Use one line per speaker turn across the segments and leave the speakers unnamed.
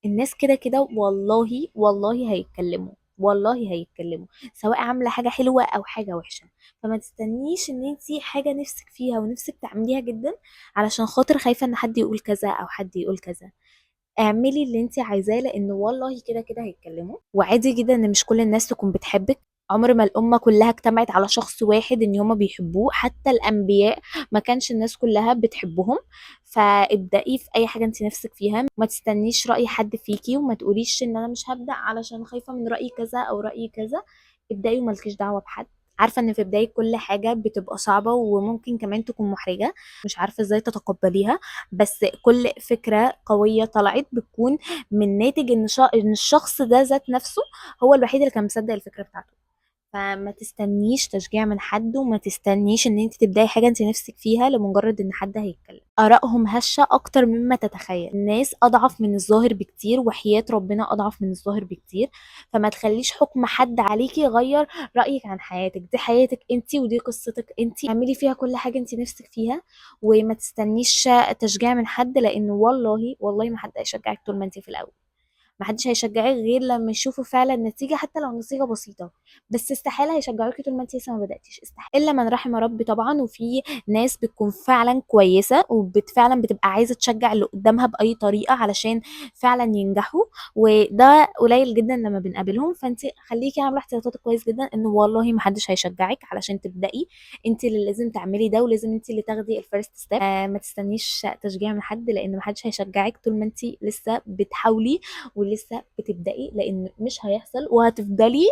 الناس كده كده والله والله هيتكلموا، والله هيتكلموا، سواء عامله حاجه حلوه او حاجه وحشه. فما تستنيش ان انتي حاجه نفسك فيها ونفسك تعمليها جدا علشان خاطر خايفه ان حد يقول كذا او حد يقول كذا. اعملي اللي انت عايزاه، لان والله كده كده هيتكلموا. وعادي جدا ان مش كل الناس تكون بتحبك. عمر ما الأمة كلها اجتمعت على شخص واحد ان هما بيحبوه، حتى الأنبياء ما كانش الناس كلها بتحبهم. فابدأي في أي حاجة انت نفسك فيها، ما تستنيش رأي حد فيكي، وما تقوليش ان انا مش هبدأ علشان خايفة من رأي كذا او رأي كذا. ابدأي وملكيش دعوة بحد. عارفة ان في بداية كل حاجة بتبقى صعبة وممكن كمان تكون محرجة، مش عارفة ازاي تتقبليها. بس كل فكرة قوية طلعت بتكون من ناتج ان الشخص ده ذات نفسه هو الوحيد اللي كان مصدق الفكرة بتاعته. فما تستنيش تشجيع من حد، وما تستنيش ان انت تبداي حاجه انت نفسك فيها لمجرد ان حد هيتكلم. ارائهم هشه اكتر مما تتخيل. الناس اضعف من الظاهر بكتير، وحياة ربنا اضعف من الظاهر بكتير. فما تخليش حكم حد عليكي يغير رايك عن حياتك. دي حياتك انت ودي قصتك انت، اعملي فيها كل حاجه انت نفسك فيها. وما تستنيش تشجيع من حد، لانه والله والله ما حد هيشجعك طول ما انت في الاول. محدش هيشجعك غير لما يشوفوا فعلا نتيجة، حتى لو نتيجة بسيطة. بس استحالة هيشجعوكي طول ما انت لسه ما بدأتيش، استحالة الا من رحم ربي طبعا. وفي ناس بتكون فعلا كويسة وفعلا بتبقى عايزة تشجع اللي قدامها بأي طريقة علشان فعلا ينجحوا. وده قليل جدا لما بنقابلهم. فانت خليكي عاملة احتياطاتك كويس جدا، انه والله محدش هيشجعك علشان تبدأي. انت اللي لازم تعملي ده، ولازم انت اللي تاخدي الفيرست ستيب. ما تستنيش تشجيع من حد، لان محدش هيشجعك طول ما انت لسه بتحاولي ولسه بتبدأي، لان مش هيحصل وهتفضلي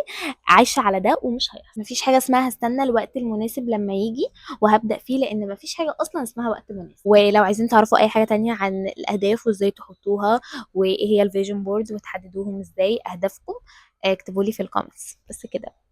عايشة على ده ومش هيحصل. مفيش حاجة اسمها هستنى الوقت المناسب لما يجي وهبدأ فيه، لان مفيش حاجة اصلا اسمها وقت مناسب. ولو عايزين تعرفوا اي حاجة تانية عن الاهداف وازاي تحطوها وايه هي الفيجن بورد وتحددوهم ازاي اهدافكم، اكتبوا لي في الكومنتس. بس كده.